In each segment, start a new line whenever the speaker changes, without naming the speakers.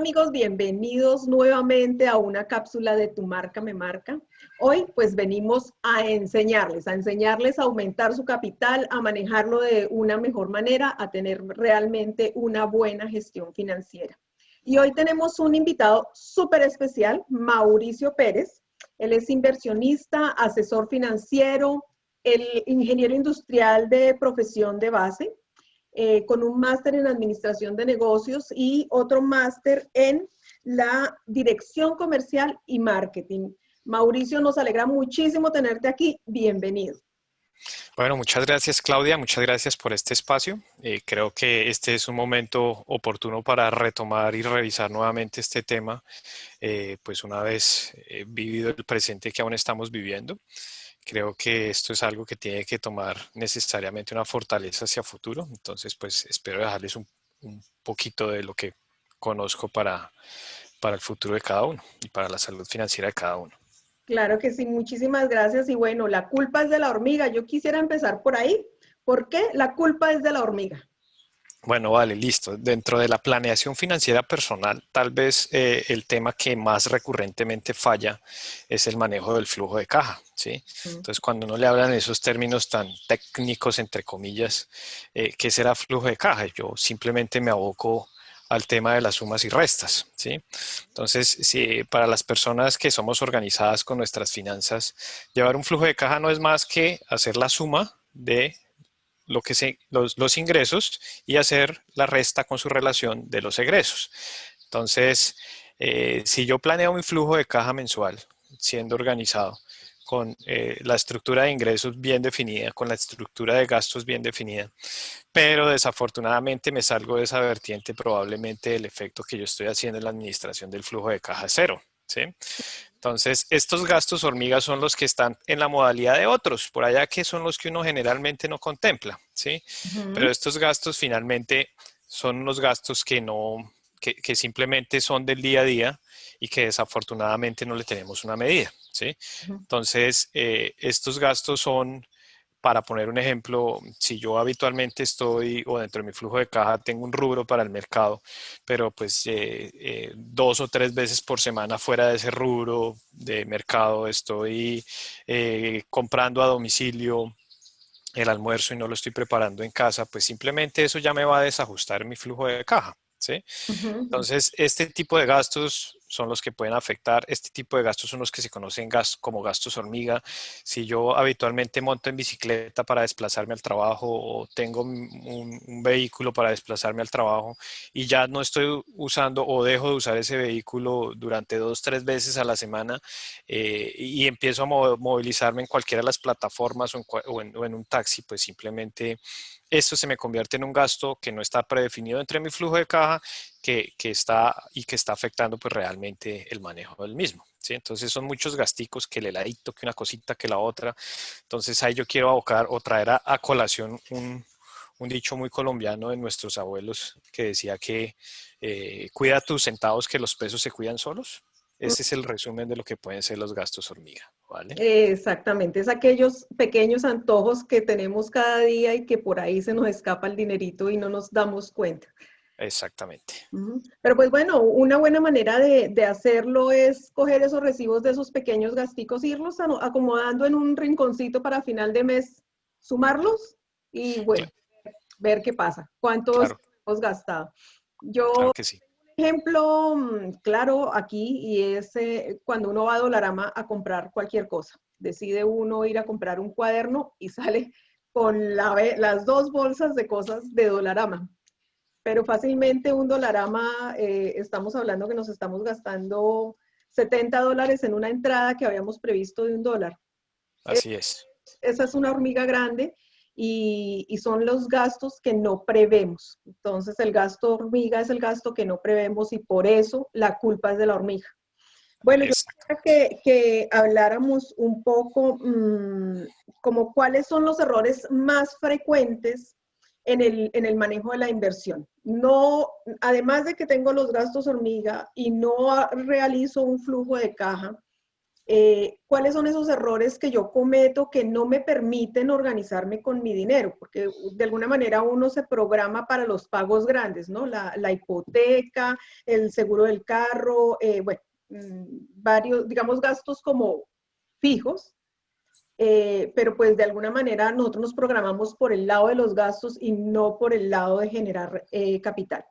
amigos, bienvenidos nuevamente a una cápsula de Tu Marca Me Marca. Hoy pues venimos a enseñarles a aumentar su capital, a manejarlo de una mejor manera, a tener realmente una buena gestión financiera. Y hoy tenemos un invitado súper especial, Mauricio Pérez. Él es inversionista, asesor financiero, el ingeniero industrial de profesión de base. Con un máster en administración de negocios y otro máster en la dirección comercial y marketing. Mauricio, nos alegra muchísimo tenerte aquí. Bienvenido.
Bueno, muchas gracias Claudia, muchas gracias por este espacio. Creo que este es un momento oportuno para retomar y revisar nuevamente este tema, pues una vez vivido el presente que aún estamos viviendo. Creo que esto es algo que tiene que tomar necesariamente una fortaleza hacia futuro. Entonces, pues espero dejarles un poquito de lo que conozco para el futuro de cada uno y para la salud financiera de cada uno.
Claro que sí, muchísimas gracias. Y bueno, la culpa es de la hormiga. Yo quisiera empezar por ahí. ¿Por qué la culpa es de la hormiga?
Bueno, vale, listo. Dentro de la planeación financiera personal, tal vez el tema que más recurrentemente falla es el manejo del flujo de caja, ¿sí? Entonces, cuando uno le hablan esos términos tan técnicos, entre comillas, ¿qué será flujo de caja? Yo simplemente me aboco al tema de las sumas y restas, ¿sí? Entonces, si para las personas que somos organizadas con nuestras finanzas, llevar un flujo de caja no es más que hacer la suma de los ingresos y hacer la resta con su relación de los egresos. Entonces, si yo planeo mi flujo de caja mensual, siendo organizado, con la estructura de ingresos bien definida, con la estructura de gastos bien definida, pero desafortunadamente me salgo de esa vertiente, probablemente el efecto que yo estoy haciendo en la administración del flujo de caja es cero, ¿sí? Entonces, estos gastos hormigas son los que están en la modalidad de otros, por allá que son los que uno generalmente no contempla, ¿sí? Pero estos gastos finalmente son unos gastos que no, que simplemente son del día a día y que desafortunadamente no le tenemos una medida, ¿sí? Entonces, estos gastos son, para poner un ejemplo, si yo habitualmente estoy o dentro de mi flujo de caja tengo un rubro para el mercado, pero pues 2 o 3 veces por semana fuera de ese rubro de mercado estoy comprando a domicilio el almuerzo y no lo estoy preparando en casa, pues simplemente eso ya me va a desajustar mi flujo de caja, ¿sí? Entonces, este tipo de gastos son los que pueden afectar. Este tipo de gastos son los que se conocen como gastos hormiga. Si yo habitualmente monto en bicicleta para desplazarme al trabajo o tengo un vehículo para desplazarme al trabajo y ya no estoy usando o dejo de usar ese vehículo durante 2 o 3 veces a la semana y empiezo a movilizarme en cualquiera de las plataformas o en un taxi, pues simplemente esto se me convierte en un gasto que no está predefinido entre mi flujo de caja que está afectando pues realmente el manejo del mismo, ¿sí? Entonces son muchos gasticos, que el heladito, que una cosita, que la otra. Entonces ahí yo quiero abocar o traer a colación un dicho muy colombiano de nuestros abuelos que decía que cuida tus centavos que los pesos se cuidan solos. Ese es el resumen de lo que pueden ser los gastos hormiga, ¿vale?
Exactamente, es aquellos pequeños antojos que tenemos cada día y que por ahí se nos escapa el dinerito y no nos damos cuenta.
Exactamente.
Pero pues bueno, una buena manera de hacerlo es coger esos recibos de esos pequeños gasticos, irlos acomodando en un rinconcito para final de mes, sumarlos y bueno, ver qué pasa, cuántos
Claro,
hemos gastado.
claro
Yo,
que sí.
ejemplo, claro, aquí y es cuando uno va a Dollarama a comprar cualquier cosa. Decide uno ir a comprar un cuaderno y sale con las 2 bolsas de cosas de Dollarama. Pero fácilmente un Dollarama, estamos hablando que nos estamos gastando $70 en una entrada que habíamos previsto de $1.
Así es.
Esa es una hormiga grande y son los gastos que no prevemos. Entonces el gasto hormiga es el gasto que no prevemos y por eso la culpa es de la hormiga. Bueno, yo quisiera
Exactamente.
que habláramos un poco como cuáles son los errores más frecuentes en el manejo de la inversión. No, además de que tengo los gastos hormiga y no realizo un flujo de caja, ¿cuáles son esos errores que yo cometo que no me permiten organizarme con mi dinero? Porque de alguna manera uno se programa para los pagos grandes, ¿no? La hipoteca, el seguro del carro, bueno, varios, digamos, gastos como fijos, pero pues de alguna manera nosotros nos programamos por el lado de los gastos y no por el lado de generar capital.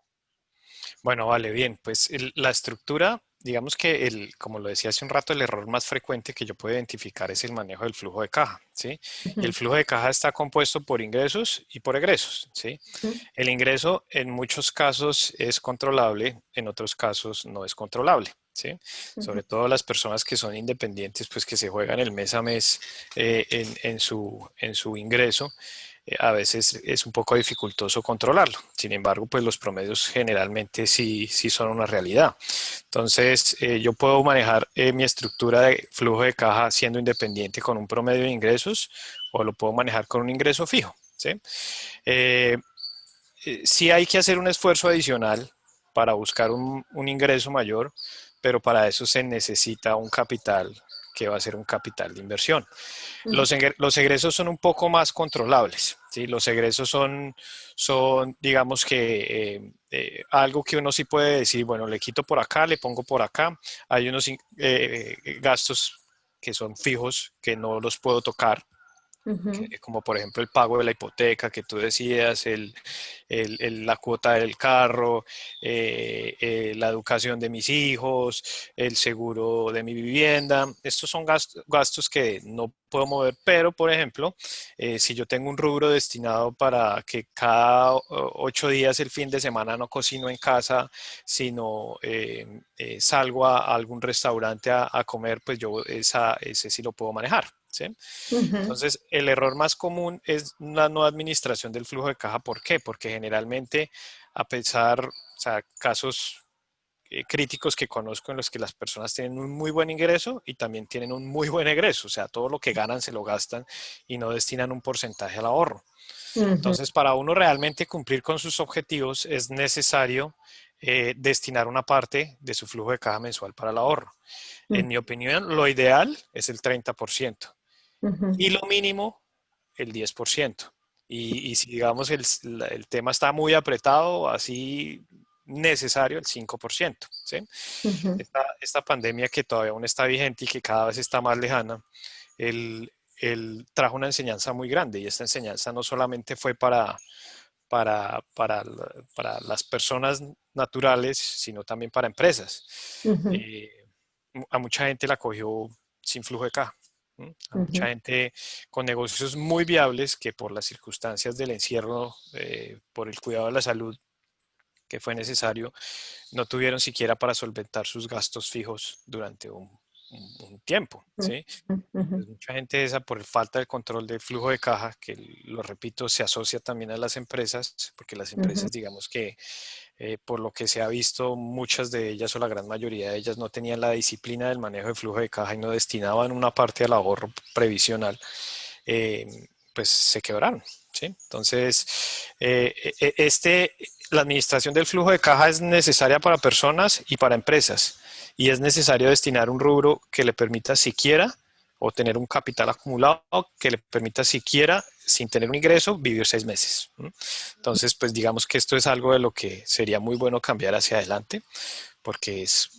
Bueno, vale, bien. Pues la estructura, digamos que como lo decía hace un rato, el error más frecuente que yo puedo identificar es el manejo del flujo de caja, ¿sí? Y el
Ujú,
flujo de caja está compuesto por ingresos y por egresos, ¿sí?
ujú,
El ingreso en muchos casos es controlable, en otros casos no es controlable, ¿sí?
ujú.
Sobre todo las personas que son independientes, pues que se juegan el mes a mes en su ingreso, a veces es un poco dificultoso controlarlo. Sin embargo, pues los promedios generalmente sí son una realidad. Entonces, yo puedo manejar mi estructura de flujo de caja siendo independiente con un promedio de ingresos o lo puedo manejar con un ingreso fijo, ¿sí? Eh, sí hay que hacer un esfuerzo adicional para buscar un ingreso mayor, pero para eso se necesita un capital que va a ser un capital de inversión.
Ujú,
Los egresos son un poco más controlables, ¿sí? Los egresos son digamos que, algo que uno sí puede decir, bueno, le quito por acá, le pongo por acá. Hay unos gastos que son fijos, que no los puedo tocar,
ujú,
como por ejemplo el pago de la hipoteca que tú decías, la cuota del carro, la educación de mis hijos, el seguro de mi vivienda. Estos son gastos que no puedo mover, pero por ejemplo, si yo tengo un rubro destinado para que cada 8 días el fin de semana no cocino en casa, sino salgo a algún restaurante a comer, pues yo ese sí lo puedo manejar, ¿sí?
ujú.
Entonces, el error más común es una no administración del flujo de caja. ¿Por qué? Porque generalmente, a pesar, o sea, casos críticos que conozco en los que las personas tienen un muy buen ingreso y también tienen un muy buen egreso, o sea, todo lo que ganan se lo gastan y no destinan un porcentaje al ahorro.
Ujú,
Entonces, para uno realmente cumplir con sus objetivos es necesario destinar una parte de su flujo de caja mensual para el ahorro. En mi opinión, lo ideal es el 30%
ujú,
y lo mínimo el 10%. Y si digamos el tema está muy apretado, así necesario el 5%. ¿Sí?
ujú,
Esta pandemia que todavía aún está vigente y que cada vez está más lejana, el trajo una enseñanza muy grande y esta enseñanza no solamente fue para las personas naturales, sino también para empresas.
ujú,
Eh, a mucha gente la cogió sin flujo de caja. A mucha
ujú,
gente con negocios muy viables que por las circunstancias del encierro, por el cuidado de la salud que fue necesario, no tuvieron siquiera para solventar sus gastos fijos durante un tiempo,
ujú,
¿sí?
ujú,
Pues mucha gente esa por falta de control del flujo de caja, que lo repito, se asocia también a las empresas, porque las
ujú.
empresas, digamos que por lo que se ha visto, muchas de ellas o la gran mayoría de ellas no tenían la disciplina del manejo de flujo de caja y no destinaban una parte al ahorro previsional, eh, pues se quebraron, ¿sí? Entonces, la administración del flujo de caja es necesaria para personas y para empresas y es necesario destinar un rubro que le permita siquiera o tener un capital acumulado que le permita siquiera, sin tener un ingreso, vivir 6 meses. Entonces, pues digamos que esto es algo de lo que sería muy bueno cambiar hacia adelante, porque es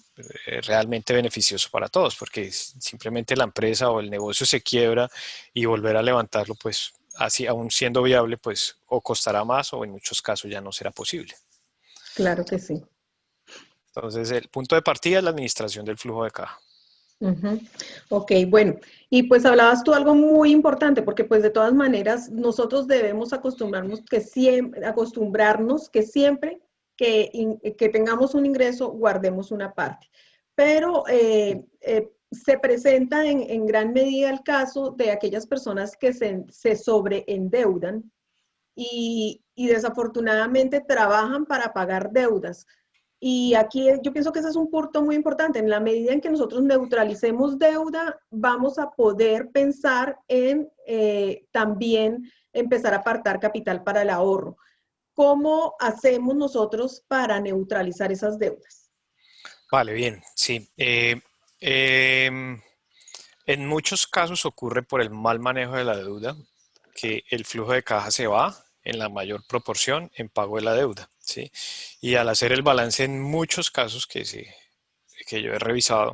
realmente beneficioso para todos, porque simplemente la empresa o el negocio se quiebra y volver a levantarlo, pues así aún siendo viable, pues o costará más o en muchos casos ya no será posible.
Claro que sí.
Entonces, el punto de partida es la administración del flujo de caja.
Ujú. Ok, bueno, y pues hablabas tú algo muy importante, porque pues de todas maneras nosotros debemos acostumbrarnos que siempre que tengamos un ingreso, guardemos una parte. Pero se presenta en gran medida el caso de aquellas personas que se sobreendeudan y desafortunadamente trabajan para pagar deudas. Y aquí yo pienso que ese es un punto muy importante. En la medida en que nosotros neutralicemos deuda, vamos a poder pensar en también empezar a apartar capital para el ahorro. ¿Cómo hacemos nosotros para neutralizar esas deudas?
Vale, bien, sí. En muchos casos ocurre por el mal manejo de la deuda que el flujo de caja se va en la mayor proporción en pago de la deuda, ¿sí? Y al hacer el balance en muchos casos que yo he revisado,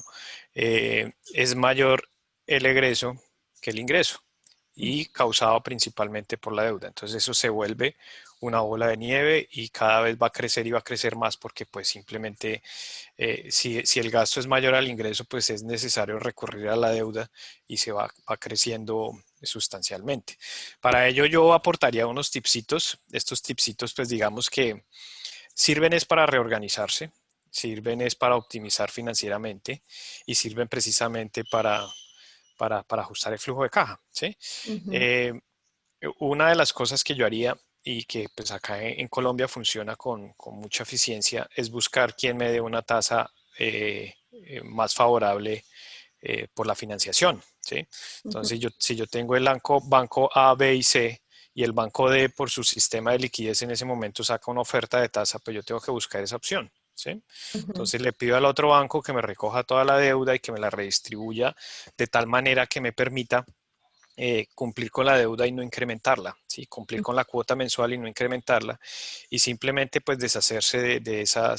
es mayor el egreso que el ingreso y causado principalmente por la deuda. Entonces eso se vuelve una bola de nieve y cada vez va a crecer y va a crecer más porque pues simplemente si el gasto es mayor al ingreso, pues es necesario recurrir a la deuda y va creciendo sustancialmente. Para ello yo aportaría unos tipsitos. Estos tipsitos pues digamos que sirven es para reorganizarse, sirven es para optimizar financieramente y sirven precisamente para ajustar el flujo de caja, ¿sí?
Ujú,
Eh, una de las cosas que yo haría y que pues acá en Colombia funciona con mucha eficiencia es buscar quién me dé una tasa más favorable por la financiación, ¿sí?
ujú,
Entonces si yo tengo el banco A, B y C y el banco D por su sistema de liquidez en ese momento saca una oferta de tasa, pues yo tengo que buscar esa opción, ¿sí?
ujú,
Entonces le pido al otro banco que me recoja toda la deuda y que me la redistribuya de tal manera que me permita cumplir con la deuda y no incrementarla, ¿sí? Cumplir con la cuota mensual y no incrementarla y simplemente pues deshacerse de esa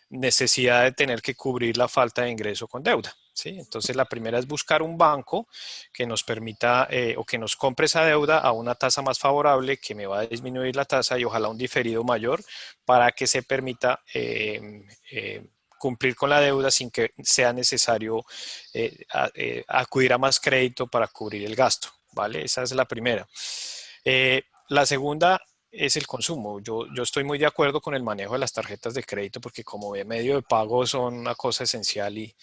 necesidad de tener que cubrir la falta de ingreso con deuda. ¿Sí? Entonces la primera es buscar un banco que nos permita o que nos compre esa deuda a una tasa más favorable que me va a disminuir la tasa y ojalá un diferido mayor para que se permita cumplir con la deuda sin que sea necesario acudir a más crédito para cubrir el gasto. ¿Vale? Esa es la primera. La segunda es el consumo. Yo estoy muy de acuerdo con el manejo de las tarjetas de crédito porque como medio de pago son una cosa esencial y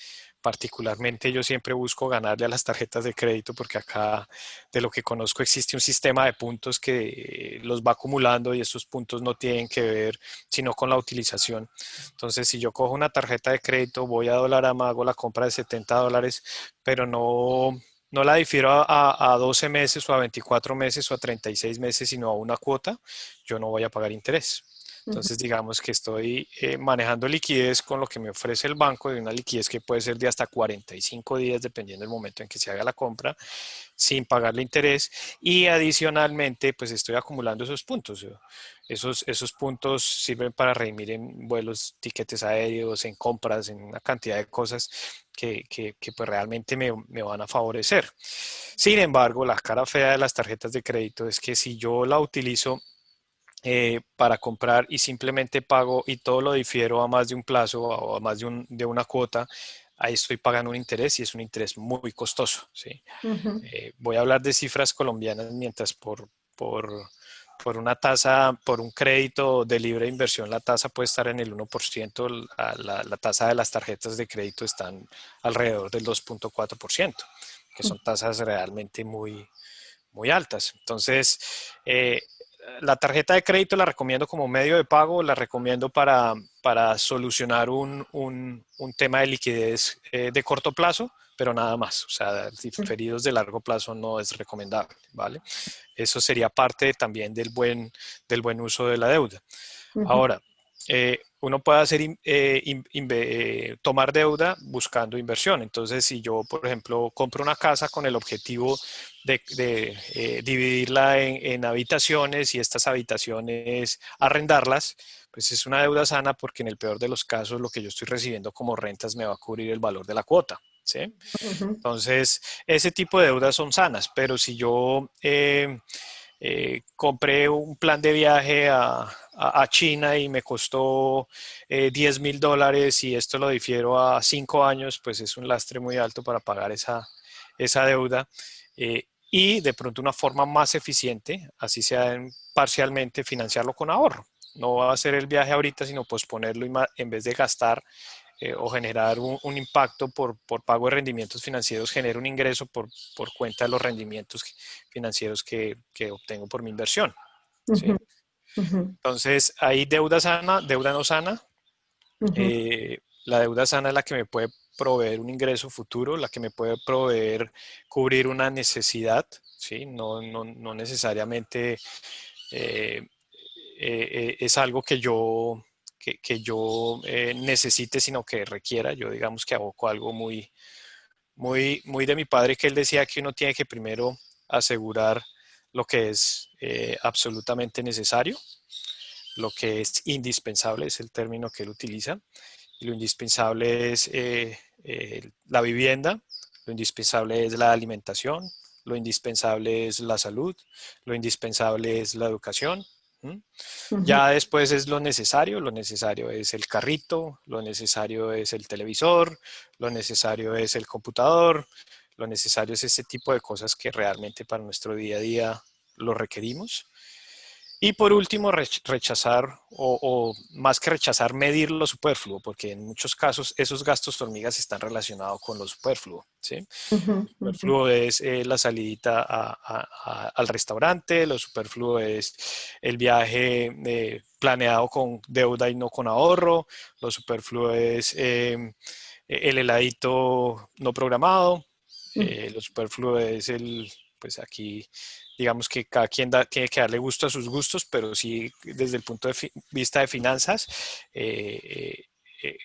particularmente yo siempre busco ganarle a las tarjetas de crédito porque acá de lo que conozco existe un sistema de puntos que los va acumulando y esos puntos no tienen que ver sino con la utilización. Entonces si yo cojo una tarjeta de crédito, voy a Dollarama, hago la compra de $70, pero no la difiero a 12 meses o a 24 meses o a 36 meses, sino a una cuota, yo no voy a pagar interés.
ujú,
Entonces, digamos que estoy manejando liquidez con lo que me ofrece el banco, de una liquidez que puede ser de hasta 45 días, dependiendo del momento en que se haga la compra, sin pagarle interés. Y adicionalmente, pues estoy acumulando esos puntos. Esos puntos sirven para redimir en vuelos, tiquetes aéreos, en compras, en una cantidad de cosas que pues realmente me van a favorecer. Sin embargo, la cara fea de las tarjetas de crédito es que si yo la utilizo para comprar y simplemente pago y todo lo difiero a más de un plazo o a más de una cuota, ahí estoy pagando un interés y es un interés muy costoso. ¿Sí?
ujú,
Voy a hablar de cifras colombianas mientras por una tasa, por un crédito de libre inversión, la tasa puede estar en el 1%, la tasa de las tarjetas de crédito están alrededor del 2,4%, que son tasas realmente muy altas. Entonces, la tarjeta de crédito la recomiendo como medio de pago, la recomiendo para solucionar un tema de liquidez de corto plazo, pero nada más. O sea, diferidos de largo plazo no es recomendable, ¿vale? Eso sería parte también del buen uso de la deuda.
ujú,
Ahora, uno puede tomar deuda buscando inversión. Entonces, si yo, por ejemplo, compro una casa con el objetivo de dividirla en habitaciones y estas habitaciones arrendarlas, pues es una deuda sana porque en el peor de los casos lo que yo estoy recibiendo como rentas me va a cubrir el valor de la cuota. ¿Sí?
ujú,
Entonces, ese tipo de deudas son sanas, pero si yo compré un plan de viaje a China y me costó $10,000 y esto lo difiero a 5 años, pues es un lastre muy alto para pagar esa deuda. Y de pronto una forma más eficiente, así sea parcialmente, financiarlo con ahorro. No va a hacer el viaje ahorita, sino posponerlo y en vez de gastar o generar un impacto por pago de rendimientos financieros, genera un ingreso por cuenta de los rendimientos financieros que obtengo por mi inversión.
ujú,
¿Sí?
ujú,
Entonces, hay deuda sana, deuda no sana.
ujú,
La deuda sana es la que me puede proveer un ingreso futuro, la que me puede proveer cubrir una necesidad, ¿sí? No necesariamente eh, es algo que yo que yo necesite, sino que requiera. Yo digamos que aboco algo muy de mi padre, que él decía que uno tiene que primero asegurar lo que es absolutamente necesario, lo que es indispensable, es el término que él utiliza, y lo indispensable es la vivienda, lo indispensable es la alimentación, lo indispensable es la salud, lo indispensable es la educación. ¿Mm?
Ujú.
Ya después es lo necesario es el carrito, lo necesario es el televisor, lo necesario es el computador, lo necesario es ese tipo de cosas que realmente para nuestro día a día lo requerimos. Y por último, rechazar o más que rechazar, medir lo superfluo, porque en muchos casos esos gastos hormigas están relacionados con lo superfluo. ¿Sí?
Ujú,
Lo
ujú.
superfluo es la salidita al restaurante, lo superfluo es el viaje planeado con deuda y no con ahorro, lo superfluo es el heladito no programado, lo superfluo es pues aquí digamos que cada quien tiene que darle gusto a sus gustos, pero sí desde el punto de vista de finanzas,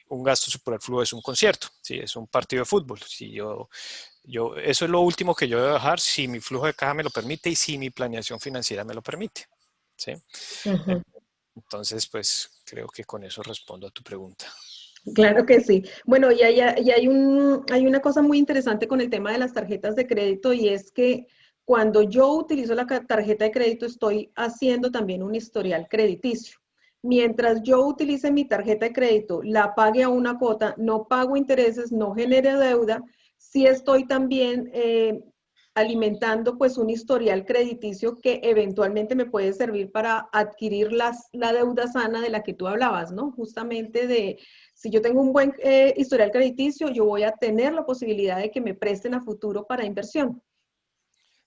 un gasto superfluo es un concierto, ¿sí? Es un partido de fútbol. Si eso es lo último que yo debo dejar si mi flujo de caja me lo permite y si mi planeación financiera me lo permite, ¿sí?
Ujú.
Entonces, pues creo que con eso respondo a tu pregunta.
Claro que sí. Bueno, hay una cosa muy interesante con el tema de las tarjetas de crédito y es que cuando yo utilizo la tarjeta de crédito estoy haciendo también un historial crediticio. Mientras yo utilice mi tarjeta de crédito, la pague a una cuota, no pago intereses, no genere deuda, sí estoy también alimentando pues un historial crediticio que eventualmente me puede servir para adquirir la deuda sana de la que tú hablabas, ¿no? Justamente de si yo tengo un buen historial crediticio, yo voy a tener la posibilidad de que me presten a futuro para inversión.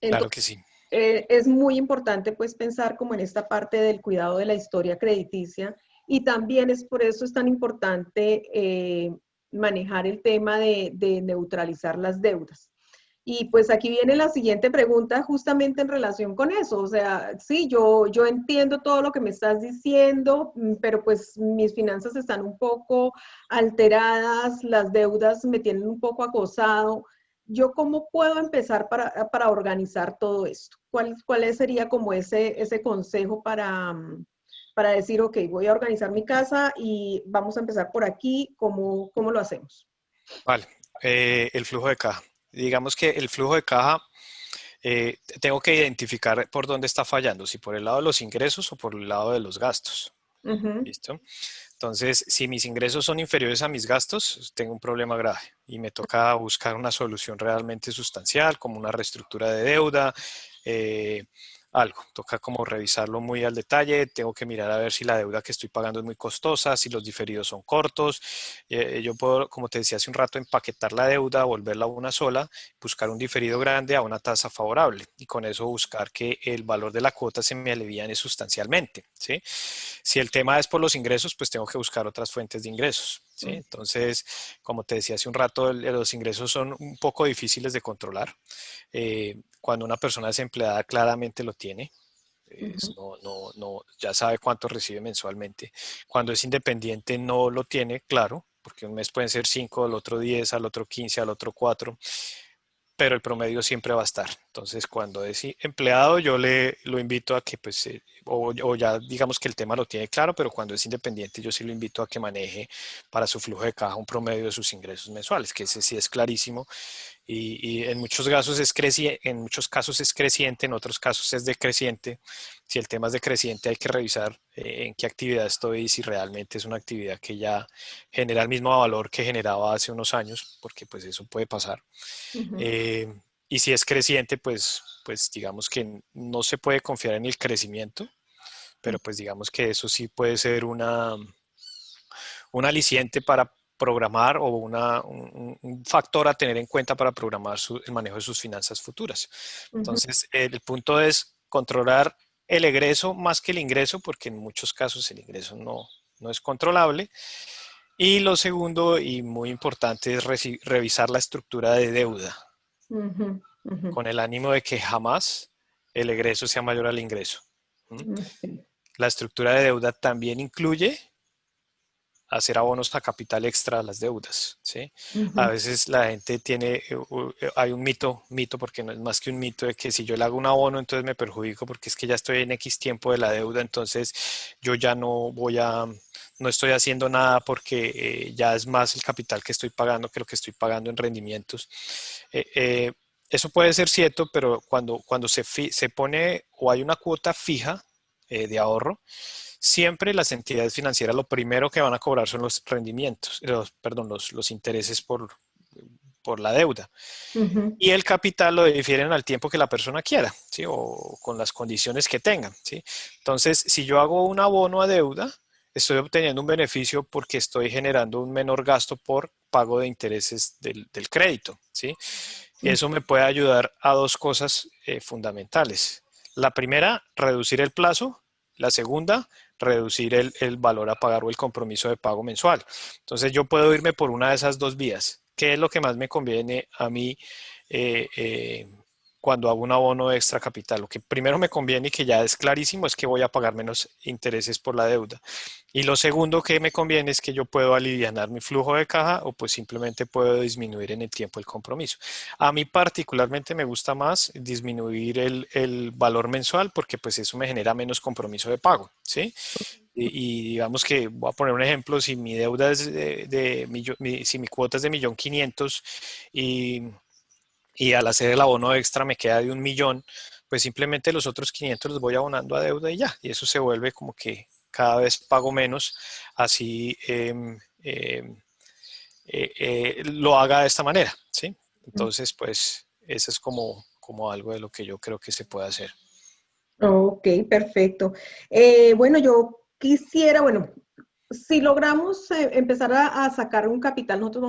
Claro
Entonces,
que sí.
es muy importante pues pensar como en esta parte del cuidado de la historia crediticia y también es por eso es tan importante manejar el tema de neutralizar las deudas. Y pues aquí viene la siguiente pregunta justamente en relación con eso. O sea, sí, yo entiendo todo lo que me estás diciendo, pero pues mis finanzas están un poco alteradas, las deudas me tienen un poco acosado. ¿Yo cómo puedo empezar para organizar todo esto? ¿Cuál sería como ese consejo para decir, ok, voy a organizar mi casa y vamos a empezar por aquí? ¿Cómo lo hacemos?
Vale. El flujo de caja. Digamos que el flujo de caja tengo que identificar por dónde está fallando, si por el lado de los ingresos o por el lado de los gastos.
Ujú,
¿Listo? Entonces, si mis ingresos son inferiores a mis gastos, tengo un problema grave y me toca buscar una solución realmente sustancial, como una reestructura de deuda, eh, algo. Toca como revisarlo muy al detalle. Tengo que mirar a ver si la deuda que estoy pagando es muy costosa, si los diferidos son cortos. Yo puedo, como te decía hace un rato, empaquetar la deuda, volverla una sola, buscar un diferido grande a una tasa favorable y con eso buscar que el valor de la cuota se me aliviane sustancialmente, ¿sí? Si el tema es por los ingresos, pues tengo que buscar otras fuentes de ingresos, ¿sí?
ujú,
Entonces, como te decía hace un rato, los ingresos son un poco difíciles de controlar. Cuando una persona es empleada, claramente lo tiene.
ujú.
Ya sabe cuánto recibe mensualmente. Cuando es independiente, no lo tiene, claro, porque un mes pueden ser 5, al otro 10, al otro 15, al otro 4, pero el promedio siempre va a estar. Entonces, cuando es empleado, yo lo invito a que, pues, o ya digamos que el tema lo tiene claro, pero cuando es independiente, yo sí lo invito a que maneje para su flujo de caja un promedio de sus ingresos mensuales, que ese sí es clarísimo y en muchos casos en muchos casos es creciente, en otros casos es decreciente. Si el tema es decreciente, hay que revisar en qué actividad estoy y si realmente es una actividad que ya genera el mismo valor que generaba hace unos años, porque pues eso puede pasar.
Ujú,
Eh, y si es creciente, pues digamos que no se puede confiar en el crecimiento, pero pues digamos que eso sí puede ser un aliciente para programar o un factor a tener en cuenta para programar el manejo de sus finanzas futuras.
ujú,
Entonces, el punto es controlar el egreso más que el ingreso, porque en muchos casos el ingreso no es controlable. Y lo segundo y muy importante es revisar la estructura de deuda
ujú, ujú.
con el ánimo de que jamás el egreso sea mayor al ingreso. ¿Mm?
Sí.
La estructura de deuda también incluye hacer abonos a capital extra a las deudas, ¿sí? A
Ujú.
veces la gente tiene, hay un mito porque no es más que un mito de que si yo le hago un abono entonces me perjudico porque es que ya estoy en X tiempo de la deuda, entonces yo ya no estoy haciendo nada porque ya es más el capital que estoy pagando que lo que estoy pagando en rendimientos. Eh, eh, Eso puede ser cierto, pero cuando se pone o hay una cuota fija de ahorro, siempre las entidades financieras lo primero que van a cobrar son los rendimientos, perdón, los intereses por la deuda.
Ujú.
Y el capital lo difieren al tiempo que la persona quiera, ¿sí? O con las condiciones que tengan, ¿sí? Entonces, si yo hago un abono a deuda, estoy obteniendo un beneficio porque estoy generando un menor gasto por pago de intereses del crédito, ¿sí?
Mm.
Eso me puede ayudar a dos cosas fundamentales. La primera, reducir el plazo. La segunda, reducir el valor a pagar o el compromiso de pago mensual. Entonces yo puedo irme por una de esas dos vías. ¿Qué es lo que más me conviene a mí eh, eh, cuando hago un abono de extra capital? Lo que primero me conviene y que ya es clarísimo es que voy a pagar menos intereses por la deuda. Y lo segundo que me conviene es que yo puedo alivianar mi flujo de caja o pues simplemente puedo disminuir en el tiempo el compromiso. A mí particularmente me gusta más disminuir el valor mensual porque pues eso me genera menos compromiso de pago, ¿sí? Y digamos que voy a poner un ejemplo, si mi deuda es si mi cuota es de 1.500.000 y, y al hacer el abono extra me queda de 1.000.000, pues simplemente los otros 500 los voy abonando a deuda y ya, y eso se vuelve como que cada vez pago menos, así lo haga de esta manera, ¿sí? Entonces, pues, eso es como algo de lo que yo creo que se puede hacer.
Ok, perfecto. Bueno, yo quisiera, bueno, si logramos empezar a sacar un capital, nosotros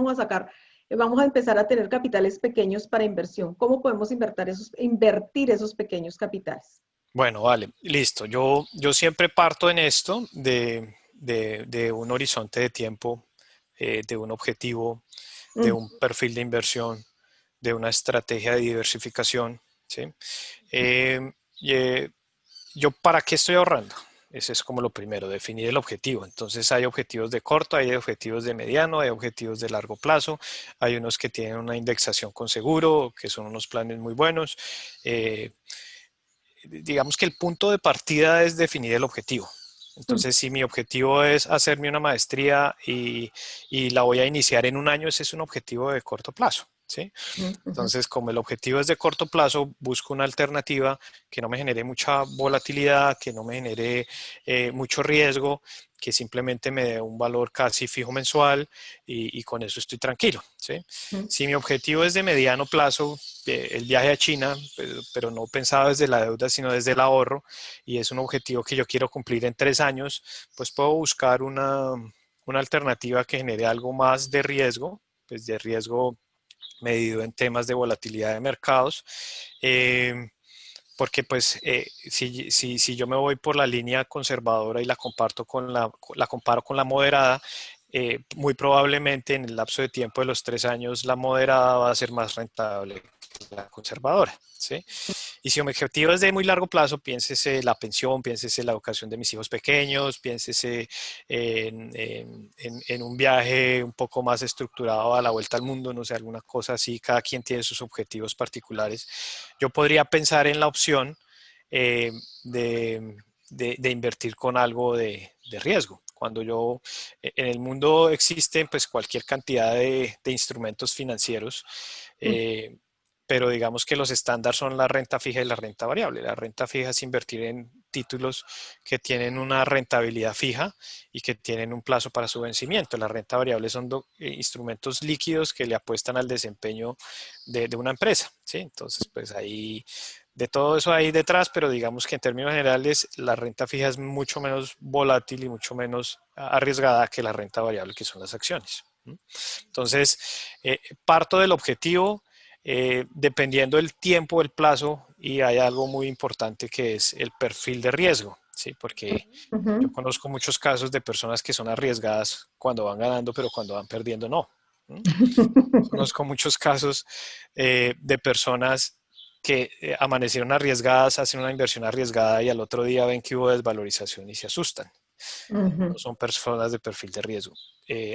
vamos a empezar a tener capitales pequeños para inversión. ¿Cómo podemos invertir esos pequeños capitales?
Bueno, vale, listo. Yo siempre parto en esto de un horizonte de tiempo, de un objetivo, de
Mm.
un perfil de inversión, de una estrategia de diversificación, ¿sí? Eh, y, ¿Yo para qué estoy ahorrando? Ese es como lo primero, definir el objetivo. Entonces hay objetivos de corto, hay objetivos de mediano, hay objetivos de largo plazo, hay unos que tienen una indexación con seguro, que son unos planes muy buenos. Eh, digamos que el punto de partida es definir el objetivo.
Mm.
Entonces, si mi objetivo es hacerme una maestría y la voy a iniciar en un año, ese es un objetivo de corto plazo, ¿sí?
Mm. Ujú.
Entonces, como el objetivo es de corto plazo, busco una alternativa que no me genere mucha volatilidad, que no me genere mucho riesgo, que simplemente me dé un valor casi fijo mensual y con eso estoy tranquilo, ¿sí?
Mm.
Si mi objetivo es de mediano plazo, el viaje a China, pero no pensado desde la deuda, sino desde el ahorro, y es un objetivo que yo quiero cumplir en 3 años, pues puedo buscar una alternativa que genere algo más de riesgo, pues de riesgo medido en temas de volatilidad de mercados, porque pues si yo me voy por la línea conservadora y la comparto la comparo con la moderada, muy probablemente en el lapso de tiempo de los 3 años la moderada va a ser más rentable que la conservadora, ¿sí? Y si mi objetivo es de muy largo plazo, piénsese la pensión, piénsese la educación de mis hijos pequeños, piénsese en un viaje un poco más estructurado a la vuelta al mundo, no sé, alguna cosa así, cada quien tiene sus objetivos particulares. Yo podría pensar en la opción eh, de, de invertir con algo de riesgo. Cuando en el mundo existen pues cualquier cantidad de instrumentos financieros,
Mm.
eh, pero digamos que los estándares son la renta fija y la renta variable. La renta fija es invertir en títulos que tienen una rentabilidad fija y que tienen un plazo para su vencimiento. La renta variable son instrumentos líquidos que le apuestan al desempeño de una empresa, ¿sí? Entonces, pues ahí de todo eso hay detrás, pero digamos que en términos generales la renta fija es mucho menos volátil y mucho menos arriesgada que la renta variable, que son las acciones. Entonces, parto del objetivo, dependiendo del tiempo, el plazo, y hay algo muy importante que es el perfil de riesgo, ¿sí? Porque yo
Ujú.
conozco muchos casos de personas que son arriesgadas cuando van ganando, pero cuando van perdiendo no. Conozco muchos casos de personas que amanecieron arriesgadas, hacen una inversión arriesgada y al otro día ven que hubo desvalorización y se asustan.
Ujú.
No son personas de perfil de riesgo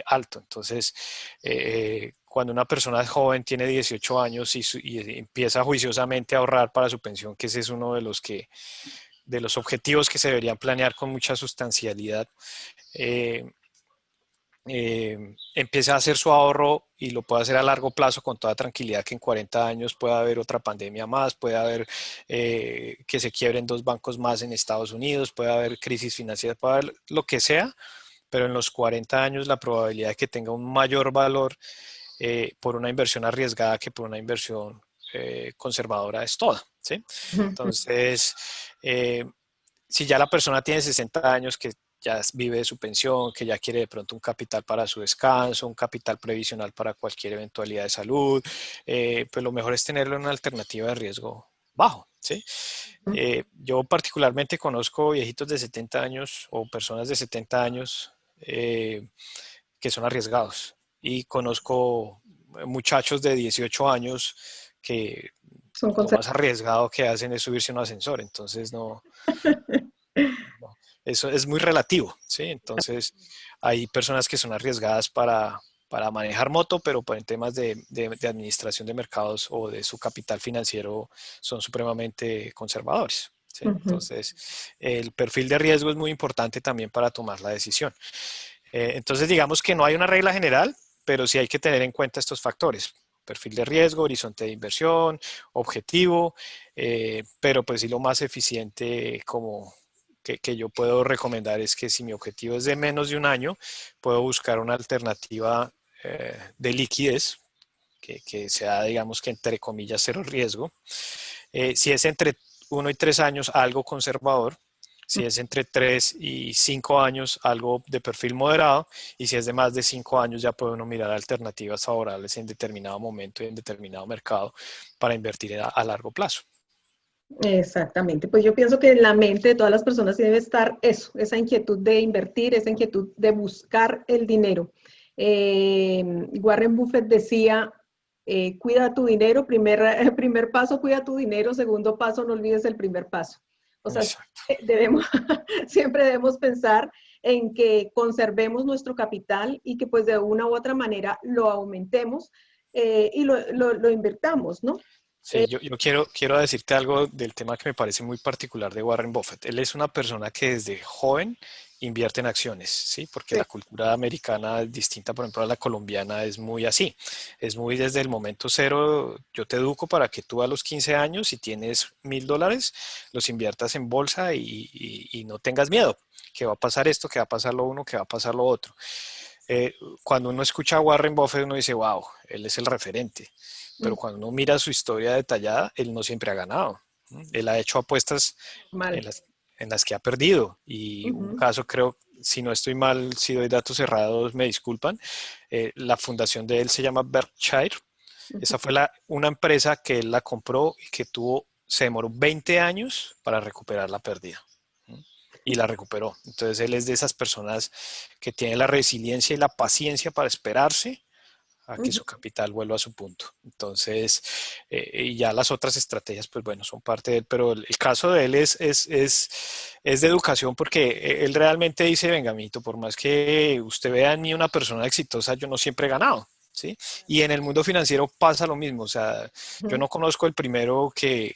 alto. Entonces, cuando una persona joven tiene 18 años y empieza juiciosamente a ahorrar para su pensión, que ese es uno de los objetivos que se deberían planear con mucha sustancialidad, eh, empiece a hacer su ahorro y lo pueda hacer a largo plazo con toda tranquilidad, que en 40 años pueda haber otra pandemia más, puede haber que se quiebren dos bancos más en Estados Unidos, puede haber crisis financiera, puede haber lo que sea, pero en los 40 años la probabilidad de que tenga un mayor valor por una inversión arriesgada que por una inversión conservadora es toda, ¿sí?
Ujú.
Entonces, si ya la persona tiene 60 años, que ya vive de su pensión, que ya quiere de pronto un capital para su descanso, un capital previsional para cualquier eventualidad de salud, pues lo mejor es tenerlo en una alternativa de riesgo bajo, ¿sí? Yo particularmente conozco viejitos de 70 años o personas de 70 años que son arriesgados y conozco muchachos de 18 años que
Son
lo
consejos.
más arriesgado que hacen es subirse a un ascensor, entonces no, eso es muy relativo, ¿sí? Entonces, hay personas que son arriesgadas para manejar moto, pero en temas de administración de mercados o de su capital financiero son supremamente conservadores, ¿sí?
Ujú.
Entonces, el perfil de riesgo es muy importante también para tomar la decisión. Entonces, digamos que no hay una regla general, pero sí hay que tener en cuenta estos factores. Perfil de riesgo, horizonte de inversión, objetivo, pero pues sí lo más eficiente como que yo puedo recomendar es que si mi objetivo es de menos de un año, puedo buscar una alternativa de liquidez que sea, digamos que entre comillas, cero riesgo. Si es entre 1 y 3 años, algo conservador. Si es entre 3 y 5 años, algo de perfil moderado. Y si es de más de 5 años, ya puede uno mirar alternativas favorables en determinado momento y en determinado mercado para invertir a largo plazo.
Exactamente, pues yo pienso que en la mente de todas las personas sí debe estar eso, esa inquietud de invertir, esa inquietud de buscar el dinero. Warren Buffett decía, cuida tu dinero, primer paso, cuida tu dinero, segundo paso, no olvides el primer paso. O sea,
Exacto.
debemos, siempre debemos pensar en que conservemos nuestro capital y que pues de una u otra manera lo aumentemos y lo invertamos, ¿no?
Sí, yo quiero decirte algo del tema que me parece muy particular de Warren Buffett. Él es una persona que desde joven invierte en acciones, ¿sí? Porque
Sí.
la cultura americana es distinta, por ejemplo, a la colombiana es muy así. Es muy desde el momento cero, yo te educo para que tú a los 15 años, si tienes $1,000, los inviertas en bolsa y no tengas miedo, que va a pasar esto, que va a pasar lo uno, que va a pasar lo otro. Cuando uno escucha a Warren Buffett, uno dice, wow, él es el referente. Pero cuando uno mira su historia detallada, él no siempre ha ganado. Él ha hecho apuestas
Mal.
en las que ha perdido. Y un
Ujú.
caso, creo, si no estoy mal, si doy datos errados, me disculpan. La fundación de él se llama Berkshire.
Ujú.
Esa fue una empresa que él la compró y que se demoró 20 años para recuperar la pérdida. Y la recuperó. Entonces él es de esas personas que tiene la resiliencia y la paciencia para esperarse a que
Ujú.
su capital vuelva a su punto. Entonces, y ya las otras estrategias, pues bueno, son parte de él, pero el caso de él es de educación porque él realmente dice, venga, amito, por más que usted vea en mí una persona exitosa, yo no siempre he ganado. ¿Sí? Y en el mundo financiero pasa lo mismo, o sea, yo
Ujú.
no conozco el primero que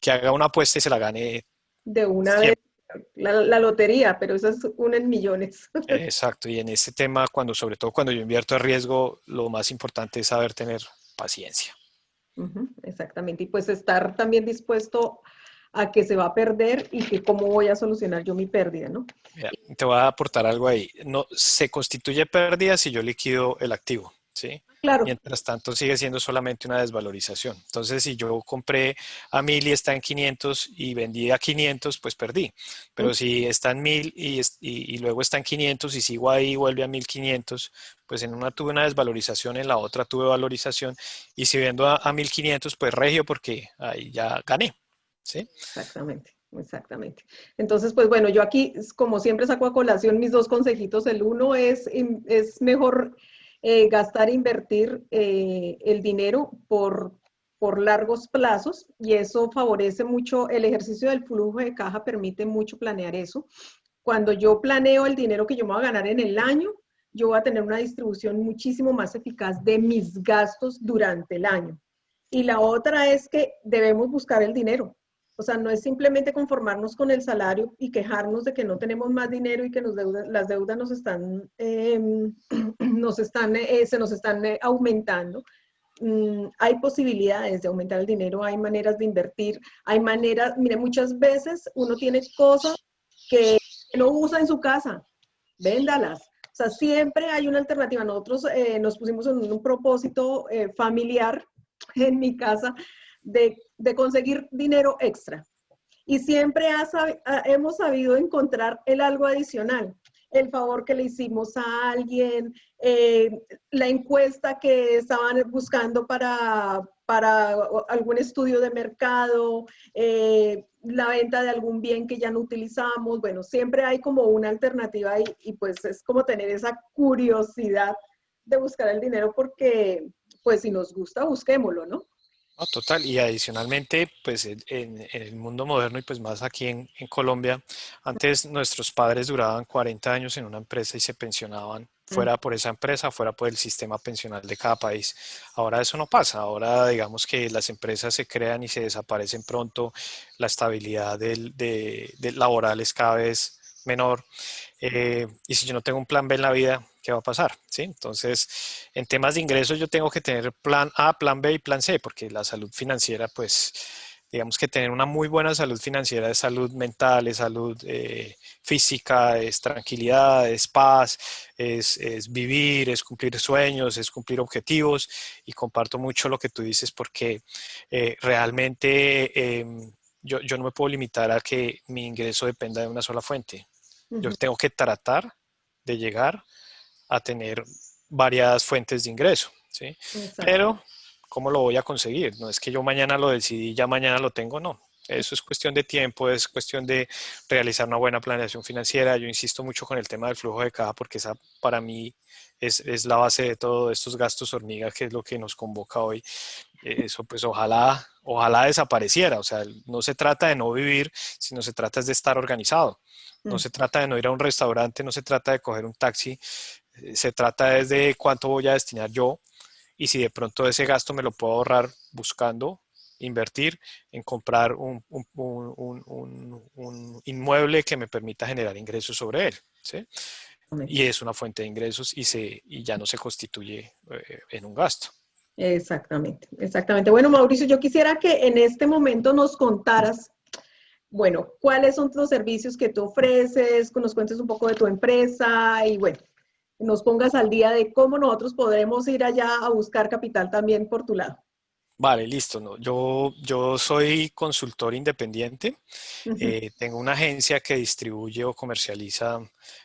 haga una apuesta y se la gane
De una vez,
siempre.
la lotería, pero eso es una en millones.
Exacto, y en este tema, sobre todo cuando yo invierto a riesgo, lo más importante es saber tener paciencia.
Ujú, exactamente. Y pues estar también dispuesto a que se va a perder y que cómo voy a solucionar yo mi pérdida, ¿no?
Mira, te voy a aportar algo ahí. No, se constituye pérdida si yo liquido el activo, ¿sí?
Claro.
Mientras tanto, sigue siendo solamente una desvalorización. Entonces, si yo compré a 1,000 y está en 500 y vendí a 500, pues perdí. Pero si está en 1,000 y luego está en 500 y sigo ahí y vuelve a 1,500, pues en una tuve una desvalorización, en la otra tuve valorización. Y si vendo a 1,500, pues regio porque ahí ya gané, ¿sí?
Exactamente, exactamente. Entonces, pues bueno, yo aquí, como siempre, saco a colación mis dos consejitos. El uno es mejor gastar e invertir el dinero por largos plazos y eso favorece mucho, el ejercicio del flujo de caja permite mucho planear eso. cuando yo planeo el dinero que yo me voy a ganar en el año, yo voy a tener una distribución muchísimo más eficaz de mis gastos durante el año. Y la otra es que debemos buscar el dinero. O sea, no es simplemente conformarnos con el salario y quejarnos de que no tenemos más dinero y que las deudas se nos están aumentando. Hay posibilidades de aumentar el dinero, hay maneras de invertir, hay maneras, mire, muchas veces uno tiene cosas que no usa en su casa, véndalas. O sea, siempre hay una alternativa. Nosotros nos pusimos en un propósito familiar en mi casa de conseguir dinero extra. Y siempre hemos sabido encontrar el algo adicional, el favor que le hicimos a alguien, la encuesta que estaban buscando para algún estudio de mercado, la venta de algún bien que ya no utilizamos. Bueno, siempre hay como una alternativa y pues es como tener esa curiosidad de buscar el dinero porque pues si nos gusta, busquémoslo, ¿no?
No, total, y adicionalmente, pues en el mundo moderno y pues más aquí en Colombia, antes nuestros padres duraban 40 años en una empresa y se pensionaban fuera por esa empresa, fuera por el sistema pensional de cada país. Ahora eso no pasa, ahora digamos que las empresas se crean y se desaparecen pronto, la estabilidad del laboral es cada vez menor. Y si yo no tengo un plan B en la vida, ¿qué va a pasar? ¿Sí? Entonces, en temas de ingresos yo tengo que tener plan A, plan B y plan C, porque la salud financiera, pues, digamos que tener una muy buena salud financiera es salud mental, es salud física, es tranquilidad, es paz, es vivir, es cumplir sueños, es cumplir objetivos, y comparto mucho lo que tú dices porque realmente yo no me puedo limitar a que mi ingreso dependa de una sola fuente. Yo tengo que tratar de llegar a tener varias fuentes de ingreso, ¿sí?
Exacto.
Pero, ¿cómo lo voy a conseguir? No es que yo mañana lo decidí, ya mañana lo tengo, no. Eso es cuestión de tiempo, es cuestión de realizar una buena planeación financiera. Yo insisto mucho con el tema del flujo de caja porque esa para mí es la base de todos estos gastos hormiga, que es lo que nos convoca hoy. Eso pues ojalá desapareciera. O sea, no se trata de no vivir, sino se trata de estar organizado. No se trata de no ir a un restaurante, no se trata de coger un taxi, se trata de cuánto voy a destinar yo y si de pronto ese gasto me lo puedo ahorrar buscando invertir en comprar un inmueble que me permita generar ingresos sobre él, ¿sí? Y es una fuente de ingresos y ya no se constituye en un gasto.
Exactamente, exactamente. Bueno, Mauricio, yo quisiera que en este momento nos contaras, bueno, cuáles son los servicios que tú ofreces, que nos cuentes un poco de tu empresa y bueno, nos pongas al día de cómo nosotros podremos ir allá a buscar capital también por tu lado.
Vale, listo. ¿No? Yo soy consultor independiente.
Ujú,
Tengo una agencia que distribuye o comercializa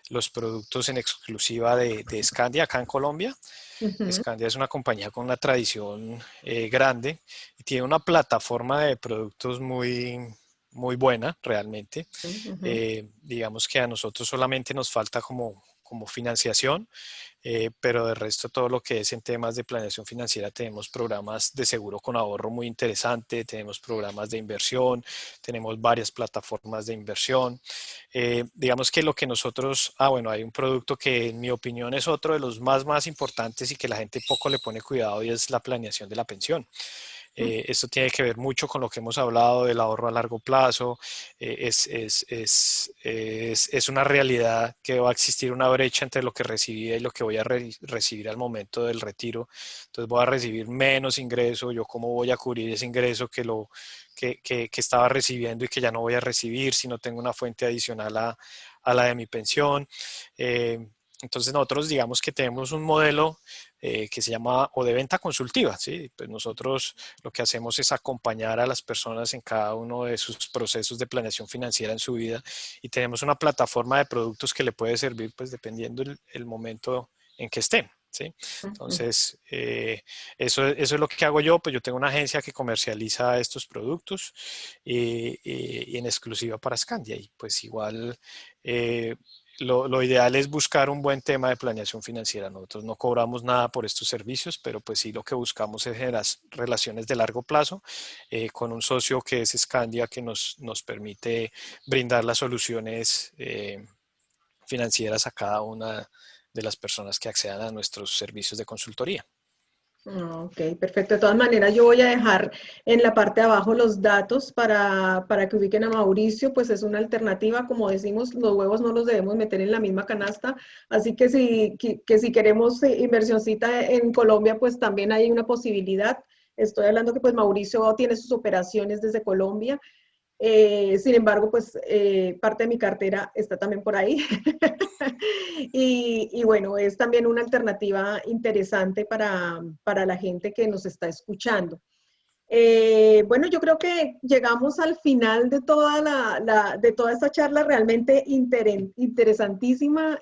los productos en exclusiva de Scandia acá en Colombia.
ujú,
Scandia es una compañía con una tradición grande y tiene una plataforma de productos muy buena realmente.
ujú.
Digamos que a nosotros solamente nos falta como financiación, pero de resto todo lo que es en temas de planeación financiera tenemos programas de seguro con ahorro muy interesante, tenemos programas de inversión, tenemos varias plataformas de inversión. Digamos que lo que nosotros, bueno, hay un producto que en mi opinión es otro de los más importantes y que la gente poco le pone cuidado y es la planeación de la pensión. Esto tiene que ver mucho con lo que hemos hablado del ahorro a largo plazo. Es una realidad que va a existir una brecha entre lo que recibí y lo que voy a recibir al momento del retiro. Entonces voy a recibir menos ingreso. Yo cómo voy a cubrir ese ingreso que estaba recibiendo y que ya no voy a recibir si no tengo una fuente adicional a la de mi pensión. Entonces nosotros digamos que tenemos un modelo que se llama o de venta consultiva, ¿sí? Pues nosotros lo que hacemos es acompañar a las personas en cada uno de sus procesos de planeación financiera en su vida y tenemos una plataforma de productos que le puede servir pues dependiendo el momento en que esté. ¿Sí?
Ujú.
Entonces, eso es lo que hago yo, pues yo tengo una agencia que comercializa estos productos y en exclusiva para Scandia y pues igual lo ideal es buscar un buen tema de planeación financiera. Nosotros no cobramos nada por estos servicios, pero pues sí lo que buscamos es generar relaciones de largo plazo con un socio que es Scandia que nos permite brindar las soluciones financieras a cada una de las personas que accedan a nuestros servicios de consultoría.
Ok, perfecto. De todas maneras, yo voy a dejar en la parte de abajo los datos para que ubiquen a Mauricio, pues es una alternativa. Como decimos, los huevos no los debemos meter en la misma canasta. Así que si queremos inversioncita en Colombia, pues también hay una posibilidad. Estoy hablando que pues Mauricio tiene sus operaciones desde Colombia. Sin embargo, pues parte de mi cartera está también por ahí. Y bueno, es también una alternativa interesante para la gente que nos está escuchando. Bueno, yo creo que llegamos al final de toda, de toda esta charla realmente interesantísima.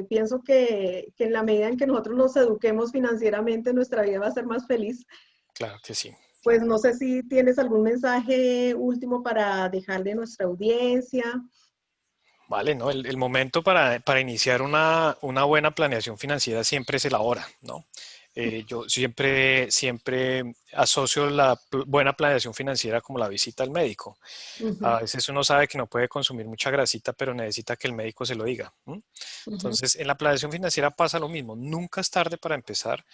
Pienso que en la medida en que nosotros nos eduquemos financieramente, nuestra vida va a ser más feliz.
Claro que sí.
Pues no sé si tienes algún mensaje último para dejarle a nuestra audiencia.
Vale, ¿no? El momento para iniciar una buena planeación financiera siempre es el ahora, ¿no? Yo siempre asocio la buena planeación financiera como la visita al médico.
Ujú,
A veces uno sabe que no puede consumir mucha grasita, pero necesita que el médico se lo diga.
ujú.
Entonces, en la planeación financiera pasa lo mismo. Nunca es tarde para empezar.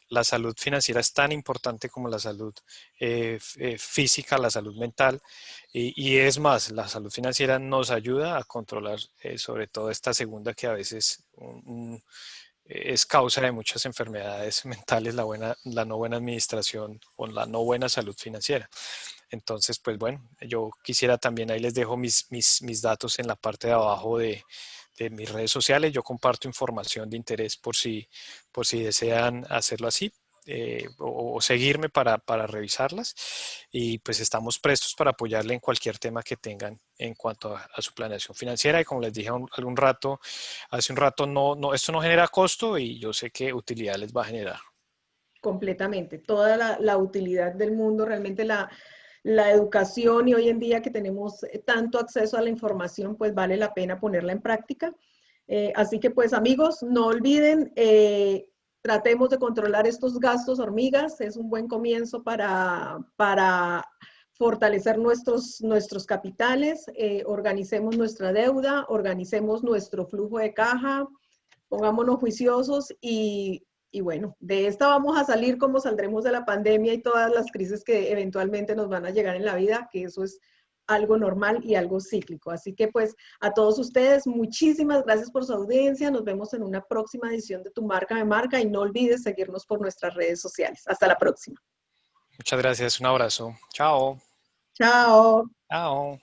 La salud financiera es tan importante como la salud física, la salud mental. Y es más, la salud financiera nos ayuda a controlar sobre todo esta segunda que a veces es causa de muchas enfermedades mentales, la no buena administración o la no buena salud financiera. Entonces, pues bueno, yo quisiera también, ahí les dejo mis datos en la parte de abajo de mis redes sociales. Yo comparto información de interés por si desean hacerlo así. O seguirme para revisarlas y pues estamos prestos para apoyarle en cualquier tema que tengan en cuanto a su planeación financiera y como les dije hace un rato esto no genera costo y yo sé que utilidad les va a generar.
Completamente. Toda la utilidad del mundo, realmente la educación y hoy en día que tenemos tanto acceso a la información, pues vale la pena ponerla en práctica. Así que pues amigos, no olviden, tratemos de controlar estos gastos hormigas. Es un buen comienzo para fortalecer nuestros capitales, organicemos nuestra deuda, organicemos nuestro flujo de caja, pongámonos juiciosos y bueno, de esta vamos a salir como saldremos de la pandemia y todas las crisis que eventualmente nos van a llegar en la vida, que eso es algo normal y algo cíclico. Así que pues a todos ustedes, muchísimas gracias por su audiencia. Nos vemos en una próxima edición de Tu Marca Me Marca y no olvides seguirnos por nuestras redes sociales. Hasta la próxima.
Muchas gracias, un abrazo. Chao.
Chao.
Chao.